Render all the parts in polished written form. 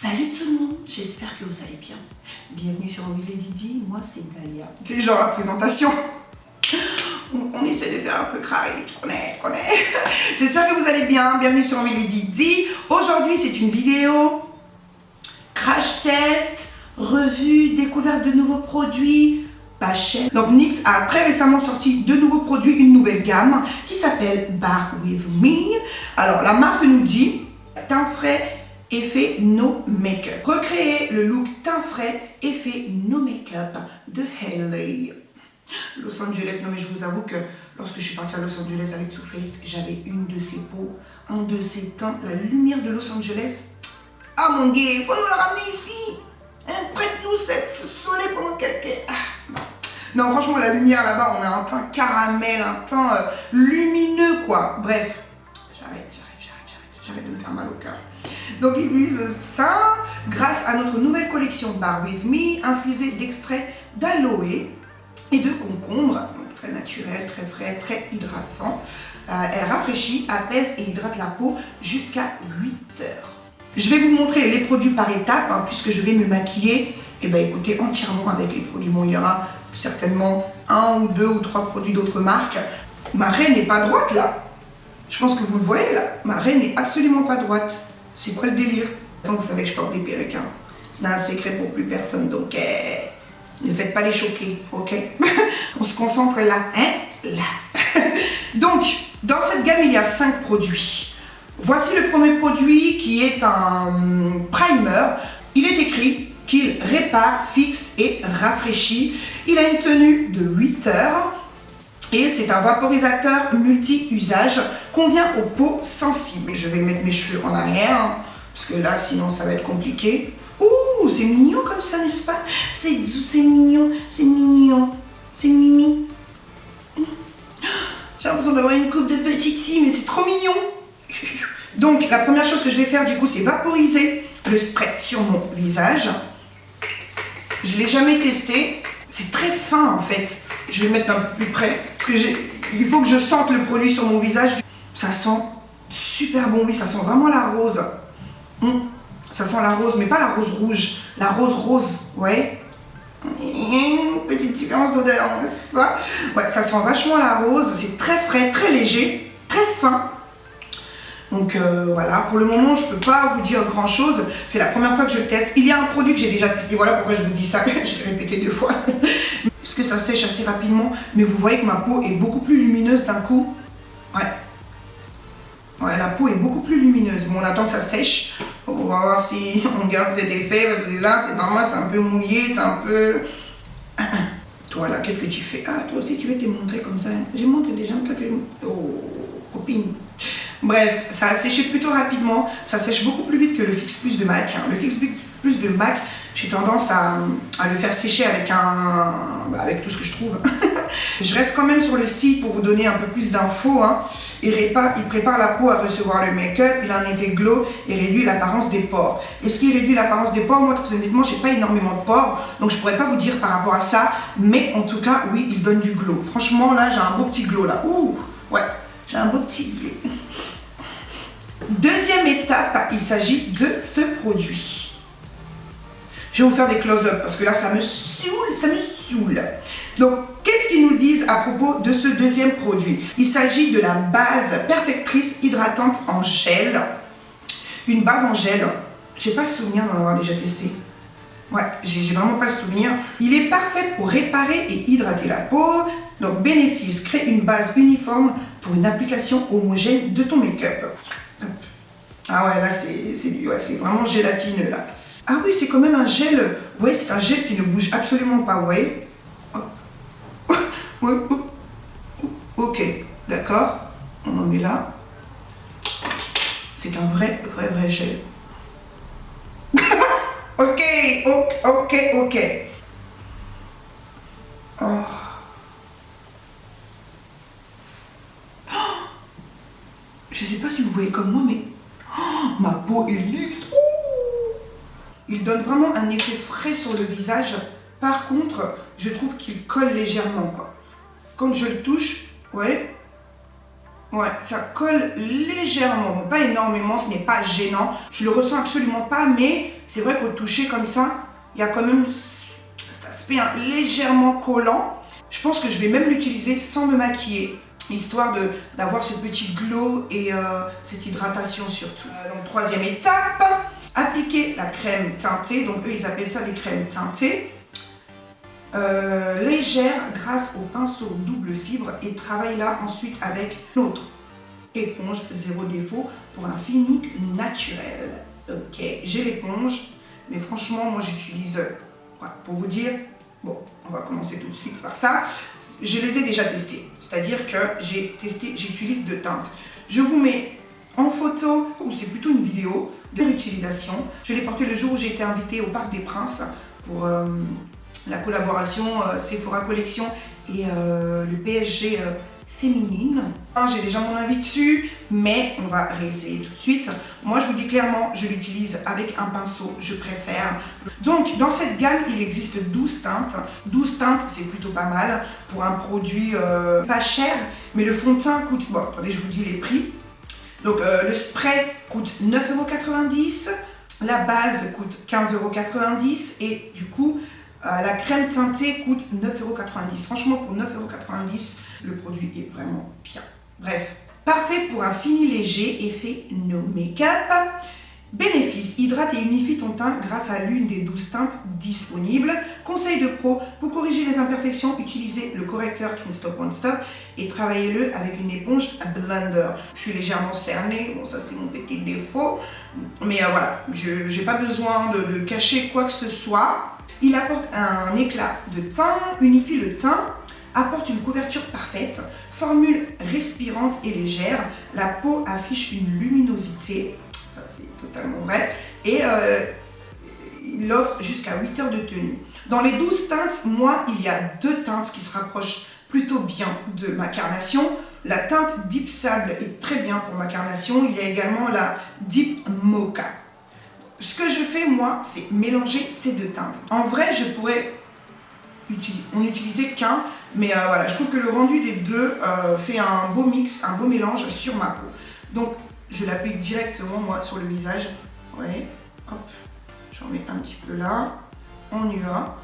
Salut tout le monde, j'espère que vous allez bien. Bienvenue sur Will et Didi, moi c'est Dalia. C'est genre la présentation. On essaie de faire un peu carré, tu connais. J'espère que vous allez bien, bienvenue sur Will et Didi. Aujourd'hui c'est une vidéo crash test, revue, découverte de nouveaux produits, pas cher. Donc NYX a très récemment sorti de nouveaux produits, une nouvelle gamme qui s'appelle Bar With Me. Alors la marque nous dit teint frais, effet no make-up. Recréer le look teint frais, effet no make-up de LA. Los Angeles, non mais je vous avoue que lorsque je suis partie à Los Angeles avec Too Faced, j'avais une de ces peaux, un de ces teints, la lumière de Los Angeles. Ah mon gars, faut nous la ramener ici. Hein, prête-nous ce soleil pendant quelques... Non, franchement, la lumière là-bas, on a un teint caramel, un teint lumineux quoi. Bref, j'arrête de me faire mal au cœur. Donc ils disent ça, grâce à notre nouvelle collection Bar With Me, infusée d'extraits d'aloe et de concombre, donc très naturel, très frais, très hydratant. Elle rafraîchit, apaise et hydrate la peau jusqu'à 8 heures. Je vais vous montrer les produits par étapes, hein, puisque je vais me maquiller, et ben écoutez, entièrement avec les produits. Bon, il y aura certainement 1 ou 2 ou 3 produits d'autres marques. Ma reine n'est pas droite là. Je pense que vous le voyez là. Ma reine n'est absolument pas droite. C'est quoi le délire? Vous savez que je porte des perruques, hein. C'est un secret pour plus personne, donc ne faites pas les choquer, ok? On se concentre là, hein? Là. Donc, dans cette gamme, il y a 5 produits. Voici le premier produit qui est un primer. Il est écrit qu'il répare, fixe et rafraîchit. Il a une tenue de 8 heures. Et c'est un vaporisateur multi-usage, convient aux peaux sensibles. Je vais mettre mes cheveux en arrière, hein, parce que là, sinon, ça va être compliqué. Ouh, c'est mignon comme ça, n'est-ce pas? C'est mignon, c'est mignon, c'est mimi. J'ai l'impression d'avoir une coupe de petite fille, mais c'est trop mignon. Donc, la première chose que je vais faire, du coup, c'est vaporiser le spray sur mon visage. Je ne l'ai jamais testé. C'est très fin, en fait. Je vais le mettre un peu plus près, parce que il faut que je sente le produit sur mon visage. Ça sent super bon, oui, ça sent vraiment la rose. Ça sent la rose, mais pas la rose rouge, la rose rose, ouais. Petite différence d'odeur, n'est-ce pas? Ouais, ça sent vachement la rose, c'est très frais, très léger, très fin. Donc voilà, pour le moment, je ne peux pas vous dire grand chose. C'est la première fois que je le teste. Il y a un produit que j'ai déjà testé, voilà pourquoi je vous dis ça, je l'ai répété 2 fois. Parce que ça sèche assez rapidement, mais vous voyez que ma peau est beaucoup plus lumineuse d'un coup. Ouais, la peau est beaucoup plus lumineuse. Bon, on attend que ça sèche. On va voir si on garde cet effet, parce que là, c'est normal, c'est un peu mouillé, c'est un peu... Toi là, qu'est-ce que tu fais? Ah, toi aussi, tu veux te montrer comme ça. J'ai montré déjà, toi tu... Oh, copine. Bref, ça a séché plutôt rapidement. Ça sèche beaucoup plus vite que le Fix Plus de MAC. Le Fix Plus de MAC, j'ai tendance à le faire sécher avec avec tout ce que je trouve. Je reste quand même sur le site pour vous donner un peu plus d'infos. Hein. Il prépare la peau à recevoir le make-up, il a un effet glow et réduit l'apparence des pores. Est-ce qu'il réduit l'apparence des pores? Moi, très honnêtement, j'ai pas énormément de pores, donc je pourrais pas vous dire par rapport à ça. Mais en tout cas, oui, il donne du glow. Franchement, là, j'ai un beau petit glow là. Ouh, ouais, j'ai un beau petit glow. Deuxième étape, il s'agit de ce produit. Je vais vous faire des close-up parce que là, ça me saoule. Donc, qu'est-ce qu'ils nous disent à propos de ce deuxième produit? Il s'agit de la base perfectrice hydratante en gel. Une base en gel. J'ai pas le souvenir d'en avoir déjà testé. Ouais, j'ai vraiment pas le souvenir. Il est parfait pour réparer et hydrater la peau. Donc, bénéfice, crée une base uniforme pour une application homogène de ton make-up. Ah ouais, là, c'est vraiment gélatineux, là. Ah oui, c'est quand même un gel. Ouais, c'est un gel qui ne bouge absolument pas, ouais. Ouais. Ok, d'accord. On en met là. C'est un vrai gel. Ok. Oh. Je sais pas si vous voyez comme moi, mais ma peau est lisse. Il donne vraiment un effet frais sur le visage. Par contre, je trouve qu'il colle légèrement, quoi. Quand je le touche, ouais. Ouais, ça colle légèrement, bon, pas énormément, ce n'est pas gênant. Je le ressens absolument pas, mais c'est vrai qu'au toucher comme ça, il y a quand même cet aspect légèrement collant. Je pense que je vais même l'utiliser sans me maquiller, histoire d'avoir ce petit glow et cette hydratation surtout. Donc troisième étape, appliquer la crème teintée. Donc eux, ils appellent ça des crèmes teintées. Légère grâce au pinceau double fibre et travaille là ensuite avec notre éponge zéro défaut pour un fini naturel. Ok, j'ai l'éponge, mais franchement moi j'utilise, voilà, pour vous dire, bon on va commencer tout de suite par ça, je les ai déjà testés, c'est-à-dire que j'utilise deux teintes. Je vous mets en photo, ou c'est plutôt une vidéo de l'utilisation. Je l'ai porté le jour où j'ai été invitée au Parc des Princes pour la collaboration Sephora Collection et le PSG féminine. J'ai déjà mon avis dessus, mais on va réessayer tout de suite. Moi, je vous dis clairement, je l'utilise avec un pinceau, je préfère. Donc, dans cette gamme, il existe 12 teintes. 12 teintes, c'est plutôt pas mal pour un produit pas cher, mais le fond de teint coûte... Bon, attendez, je vous dis les prix. Donc, le spray coûte 9,90 €. La base coûte 15,90 € et du coup, la crème teintée coûte 9,90 €. Franchement, pour 9,90 €, le produit est vraiment bien. Bref, parfait pour un fini léger, effet no make-up. Bénéfice, hydrate et unifie ton teint grâce à l'une des 12 teintes disponibles. Conseil de pro, pour corriger les imperfections, utilisez le correcteur Can't Stop Won't Stop et travaillez-le avec une éponge blender. Je suis légèrement cernée, bon ça c'est mon petit défaut, mais voilà, je n'ai pas besoin de cacher quoi que ce soit. Il apporte un éclat de teint, unifie le teint, apporte une couverture parfaite, formule respirante et légère, la peau affiche une luminosité, ça c'est totalement vrai, et il offre jusqu'à 8 heures de tenue. Dans les 12 teintes, moi il y a deux teintes qui se rapprochent plutôt bien de ma carnation. La teinte Deep Sable est très bien pour ma carnation, il y a également la Deep Mocha. Ce que je fais moi, c'est mélanger ces deux teintes. En vrai, je pourrais en utiliser qu'un, mais voilà, je trouve que le rendu des deux fait un beau mix, un beau mélange sur ma peau. Donc, je l'applique directement moi sur le visage. Ouais, hop, j'en mets un petit peu là. On y va.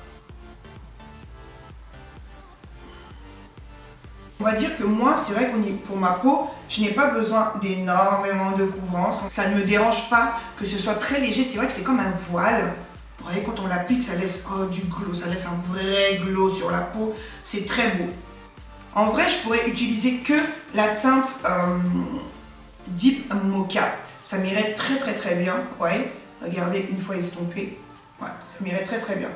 On va dire que moi, c'est vrai que pour ma peau, je n'ai pas besoin d'énormément de couvrance. Ça ne me dérange pas que ce soit très léger. C'est vrai que c'est comme un voile. Vous voyez, quand on l'applique, ça laisse du glow. Ça laisse un vrai glow sur la peau. C'est très beau. En vrai, je pourrais utiliser que la teinte Deep Mocha. Ça m'irait très bien. Ouais, regardez, une fois estompé. Ouais, ça m'irait très bien.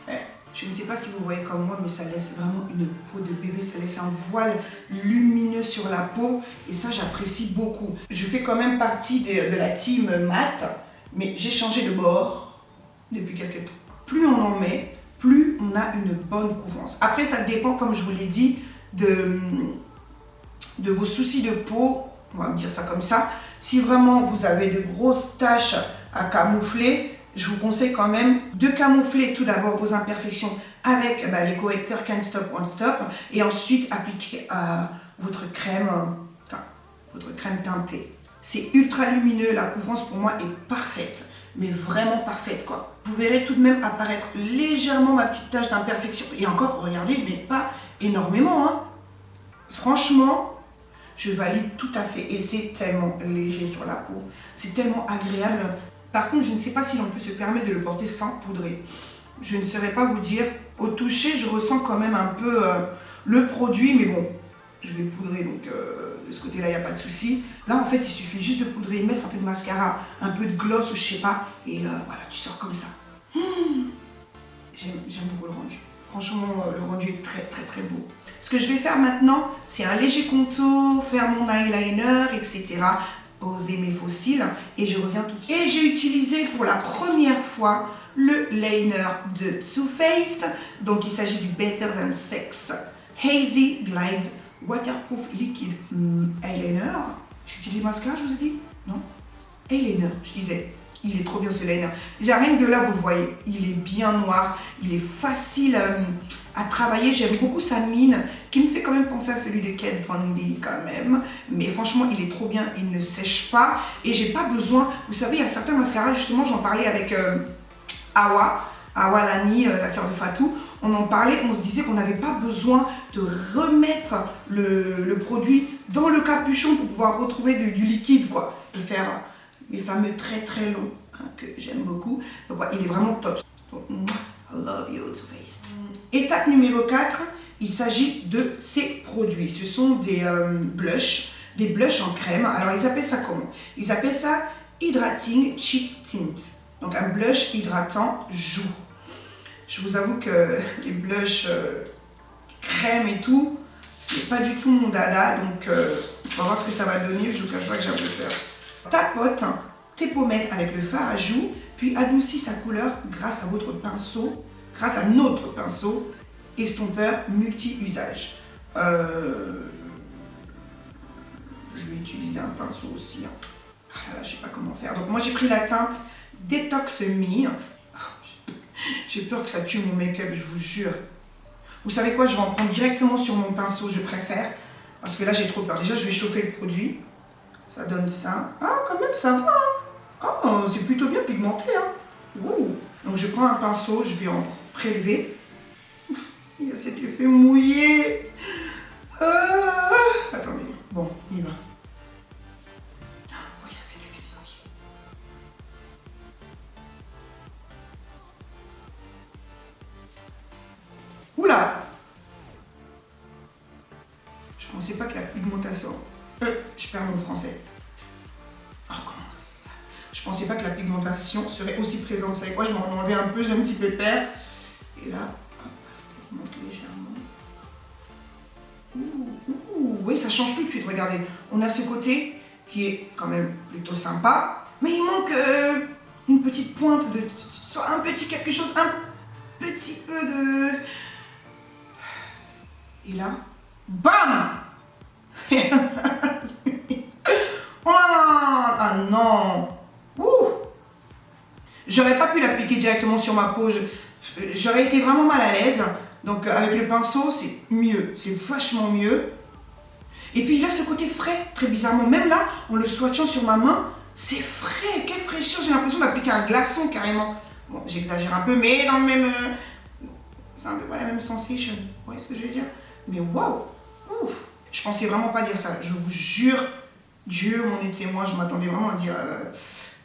Ouais. Je ne sais pas si vous voyez comme moi, mais ça laisse vraiment une peau de bébé, ça laisse un voile lumineux sur la peau et ça j'apprécie beaucoup. Je fais quand même partie de la team mat, mais j'ai changé de bord depuis quelques temps. Plus on en met, plus on a une bonne couvrance. Après ça dépend, comme je vous l'ai dit, de vos soucis de peau, on va me dire ça comme ça. Si vraiment vous avez de grosses taches à camoufler, je vous conseille quand même de camoufler tout d'abord vos imperfections avec les correcteurs Can't Stop Won't Stop et ensuite appliquer votre crème teintée. C'est ultra lumineux, la couvrance pour moi est parfaite, mais vraiment parfaite quoi. Vous verrez tout de même apparaître légèrement ma petite tache d'imperfection et encore, regardez, mais pas énormément hein. Franchement, je valide tout à fait et c'est tellement léger sur la peau, c'est tellement agréable. Par contre, je ne sais pas si l'on peut se permettre de le porter sans poudrer. Je ne saurais pas vous dire. Au toucher, je ressens quand même un peu le produit, mais bon, je vais poudrer, donc de ce côté-là, il n'y a pas de souci. Là, en fait, il suffit juste de poudrer, mettre un peu de mascara, un peu de gloss, ou je sais pas, et voilà, tu sors comme ça. J'aime beaucoup le rendu. Franchement, le rendu est très beau. Ce que je vais faire maintenant, c'est un léger contour, faire mon eyeliner, etc. Poser mes faux cils et je reviens tout de suite. Et j'ai utilisé pour la première fois le liner de Too Faced. Donc il s'agit du Better Than Sex Hazy Glide Waterproof Liquid Eyeliner. J'utilise mascara, je vous ai dit? Non? Eyeliner, je disais. Il est trop bien ce liner. Déjà rien que de là, vous le voyez, il est bien noir, il est facile à travailler. J'aime beaucoup sa mine qui me fait quand même penser à celui de Kat Von D quand même. Mais franchement, il est trop bien, il ne sèche pas. Et j'ai pas besoin, vous savez, il y a certains mascaras, justement, j'en parlais avec Awa Lani, la sœur de Fatou. On en parlait, on se disait qu'on n'avait pas besoin de remettre le produit dans le capuchon pour pouvoir retrouver du liquide, quoi. Je vais faire mes fameux très très longs, hein, que j'aime beaucoup. Donc ouais, il est vraiment top. Donc, I love you, Too Faced. Étape numéro 4, il s'agit de ces produits. Ce sont des blushs en crème. Alors ils appellent ça comment? Ils appellent ça Hydrating Cheek Tint. Donc un blush hydratant joue. Je vous avoue que les blushs crème et tout, c'est pas du tout mon dada. Donc on va voir ce que ça va donner. Je vous cache pas que j'ai un peu peur. Tapote tes pommettes avec le fard à joues, puis adoucis sa couleur grâce à votre pinceau, grâce à notre pinceau estompeur multi-usage. Je vais utiliser un pinceau aussi. Hein. Ah là, je sais pas comment faire. Donc moi j'ai pris la teinte Detox Me. J'ai peur que ça tue mon make-up, je vous jure. Vous savez quoi, je vais en prendre directement sur mon pinceau, je préfère. Parce que là j'ai trop peur. Déjà je vais chauffer le produit. Ça donne ça. Ah quand même ça va. Hein. Oh, c'est plutôt bien pigmenté. Hein. Ouh. Donc je prends un pinceau, je vais en prélever. Il y a cet effet mouillé. Attendez. Bon, il va. Oh, il y a cet effet mouillé. Oula! Je pensais pas que la pigmentation... je perds mon français. Oh, comment ça? Je pensais pas que la pigmentation serait aussi présente. Vous savez quoi? Je vais en enlever un peu, j'ai un petit pépère. Et là... monte légèrement. Oui, ça change tout de suite, regardez. On a ce côté qui est quand même plutôt sympa, mais il manque une petite pointe de... un petit quelque chose, un petit peu de... Et là, bam. Oh ah non. J'aurais pas pu l'appliquer directement sur ma peau. J'aurais été vraiment mal à l'aise. Donc avec le pinceau, c'est mieux. C'est vachement mieux. Et puis il a ce côté frais, très bizarrement. Même là, en le swatchant sur ma main, c'est frais. Quelle fraîcheur. J'ai l'impression d'appliquer un glaçon carrément. Bon, j'exagère un peu, mais dans le même... c'est un peu pas la même sensation. Vous voyez ce que je veux dire? Mais waouh! Je pensais vraiment pas dire ça. Je vous jure, Dieu m'en est témoin. Je m'attendais vraiment à dire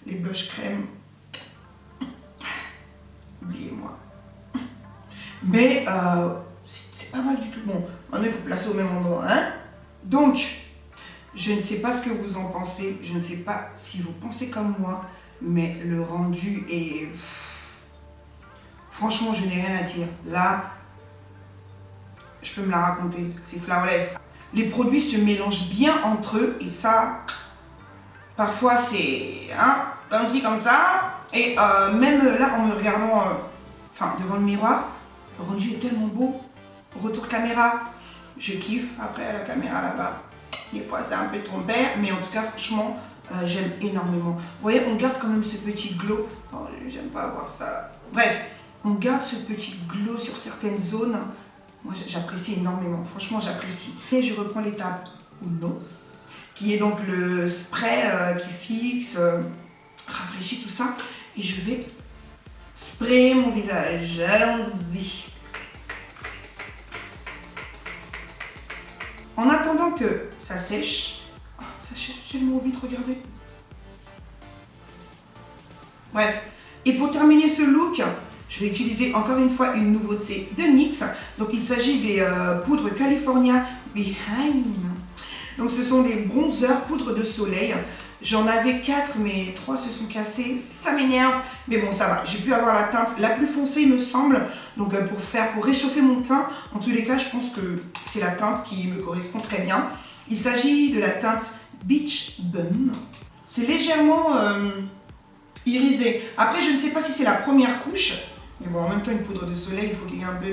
les blushs crème. Oubliez-moi. Mais c'est pas mal du tout. Bon, maintenant il faut placer au même endroit. Hein? Donc, je ne sais pas ce que vous en pensez. Je ne sais pas si vous pensez comme moi. Mais le rendu est... Franchement, je n'ai rien à dire. Là, je peux me la raconter. C'est flawless. Les produits se mélangent bien entre eux. Et ça, parfois c'est comme ci, comme ça. Et même là, en me regardant devant le miroir, le rendu est tellement beau. Retour caméra, je kiffe. Après, à la caméra là-bas, des fois c'est un peu trompeur. Mais en tout cas, franchement, j'aime énormément. Vous voyez, on garde quand même ce petit glow. Oh, j'aime pas avoir ça. Bref, on garde ce petit glow sur certaines zones. Moi, j'apprécie énormément. Franchement, j'apprécie. Et je reprends l'étape Unos, qui est donc le spray qui fixe, rafraîchit tout ça. Et je vais sprayer mon visage. Allons-y. En attendant que ça sèche, ça sèche tellement vite, regardez. Bref, et pour terminer ce look, je vais utiliser encore une fois une nouveauté de NYX. Donc il s'agit des poudres California Behind. Donc ce sont des bronzers poudre de soleil. J'en avais 4 mais 3 se sont cassés. Ça m'énerve. Mais bon, ça va. J'ai pu avoir la teinte la plus foncée, il me semble. Donc pour réchauffer mon teint, en tous les cas, je pense que c'est la teinte qui me correspond très bien. Il s'agit de la teinte Beach Bum. C'est légèrement irisé. Après, je ne sais pas si c'est la première couche. Mais bon, en même temps, une poudre de soleil, il faut qu'il y ait un peu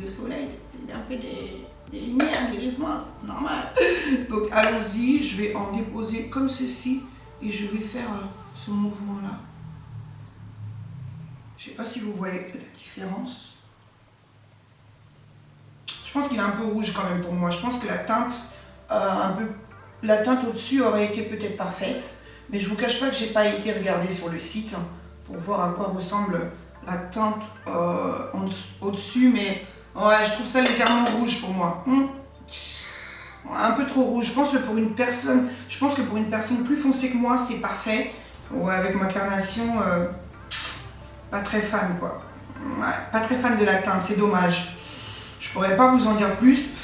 de soleil, un peu de lumière, d'irisement, c'est normal. Donc allons-y, je vais en déposer comme ceci et je vais faire ce mouvement-là. Je ne sais pas si vous voyez la différence. pense qu'il est un peu rouge quand même pour moi. Je pense que la teinte au-dessus aurait été peut-être parfaite. Mais je vous cache pas que j'ai pas été regarder sur le site pour voir à quoi ressemble la teinte au-dessus. Mais ouais, je trouve ça légèrement rouge pour moi. Un peu trop rouge. Je pense que pour une personne plus foncée que moi, c'est parfait. Ouais, avec ma carnation, pas très fan quoi. Ouais, pas très fan de la teinte, c'est dommage. Je pourrais pas vous en dire plus.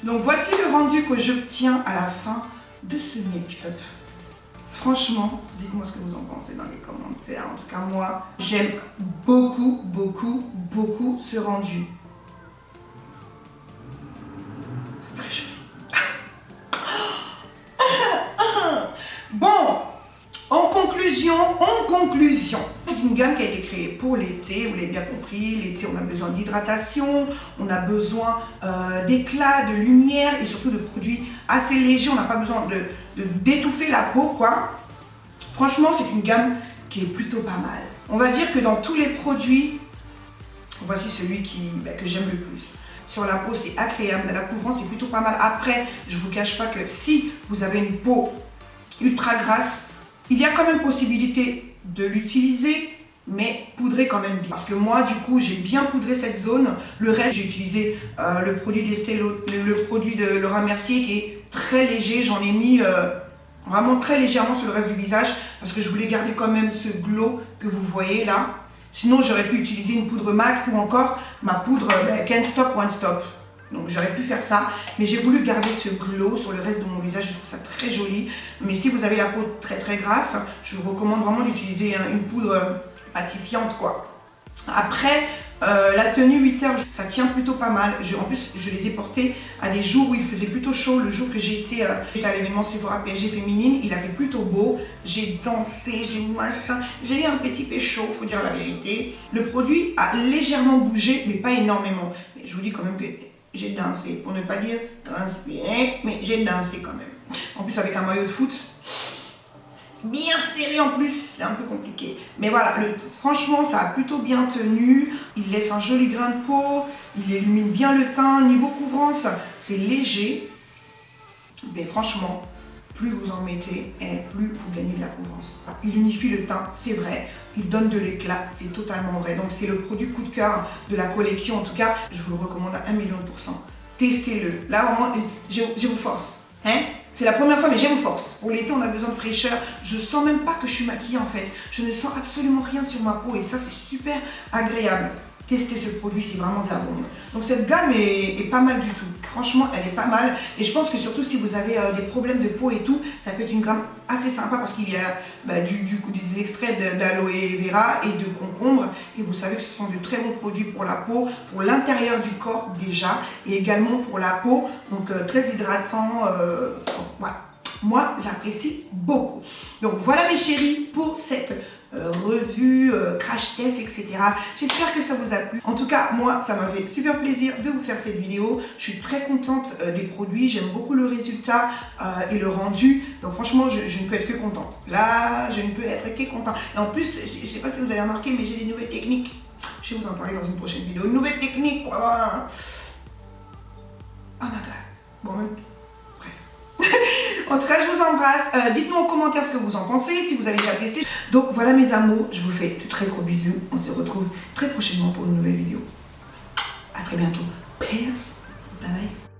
Donc voici le rendu que j'obtiens à la fin de ce make-up. Franchement, dites-moi ce que vous en pensez dans les commentaires. En tout cas, moi, j'aime beaucoup, beaucoup, beaucoup ce rendu. C'est très joli. Bon, en conclusion, c'est une gamme qui a été créée pour l'été, vous l'avez bien compris. L'été, on a besoin d'hydratation, on a besoin d'éclat, de lumière et surtout de produits assez légers. On n'a pas besoin d'étouffer la peau, quoi. Franchement, c'est une gamme qui est plutôt pas mal. On va dire que dans tous les produits, voici celui que j'aime le plus. Sur la peau, c'est agréable, la couvrance est plutôt pas mal. Après, je vous cache pas que si vous avez une peau ultra grasse, il y a quand même possibilité de l'utiliser, mais poudrer quand même bien. Parce que moi, du coup, j'ai bien poudré cette zone. Le reste, j'ai utilisé le produit d'Estée, le produit de Laura Mercier qui est très léger. J'en ai mis vraiment très légèrement sur le reste du visage parce que je voulais garder quand même ce glow que vous voyez là. Sinon, j'aurais pu utiliser une poudre MAC ou encore ma poudre Can't Stop One Stop. Donc j'aurais pu faire ça, mais j'ai voulu garder ce glow sur le reste de mon visage, je trouve ça très joli. Mais si vous avez la peau très très grasse, je vous recommande vraiment d'utiliser une poudre matifiante quoi. Après, la tenue 8 heures, ça tient plutôt pas mal. En plus, je les ai portés à des jours où il faisait plutôt chaud. Le jour que j'étais à l'événement Sephora PSG féminine, il a fait plutôt beau. J'ai dansé, j'ai eu un petit pécho, faut dire la vérité. Le produit a légèrement bougé, mais pas énormément. Mais je vous dis quand même que j'ai dansé, pour ne pas dire transpiré, mais j'ai dansé quand même. En plus avec un maillot de foot, bien serré en plus, c'est un peu compliqué. Mais voilà, franchement ça a plutôt bien tenu, il laisse un joli grain de peau, il illumine bien le teint, niveau couvrance, c'est léger. Mais franchement, plus vous en mettez, et plus vous gagnez de la couvrance. Il unifie le teint, c'est vrai. Il donne de l'éclat, c'est totalement vrai. Donc c'est le produit coup de cœur de la collection. En tout cas, je vous le recommande à 1 million %. Testez-le. Là, vraiment, je vous force. Hein? C'est la première fois, mais je vous force. Pour l'été, on a besoin de fraîcheur. Je sens même pas que je suis maquillée en fait. Je ne sens absolument rien sur ma peau et ça, c'est super agréable. Testez ce produit, c'est vraiment de la bombe. Donc cette gamme est pas mal du tout. Franchement, elle est pas mal. Et je pense que surtout si vous avez des problèmes de peau et tout, ça peut être une gamme assez sympa parce qu'il y a des extraits d'aloe vera et de concombre. Et vous savez que ce sont de très bons produits pour la peau, pour l'intérieur du corps déjà, et également pour la peau. Donc très hydratant. Voilà. Moi, j'apprécie beaucoup. Donc voilà mes chéris pour cette revue, crash test, etc. J'espère que ça vous a plu. En tout cas, moi, ça m'a fait super plaisir de vous faire cette vidéo. Je suis très contente des produits. J'aime beaucoup le résultat et le rendu. Donc franchement, je ne peux être que contente. Là, je ne peux être que contente. Et en plus, je ne sais pas si vous avez remarqué, mais j'ai des nouvelles techniques. Je vais vous en parler dans une prochaine vidéo. Une nouvelle technique pour avoir... Oh my god. Bon, même... En tout cas, je vous embrasse. Dites-moi en commentaire ce que vous en pensez, si vous avez déjà testé. Donc voilà mes amours, je vous fais de très gros bisous. On se retrouve très prochainement pour une nouvelle vidéo. À très bientôt. Peace. Bye bye.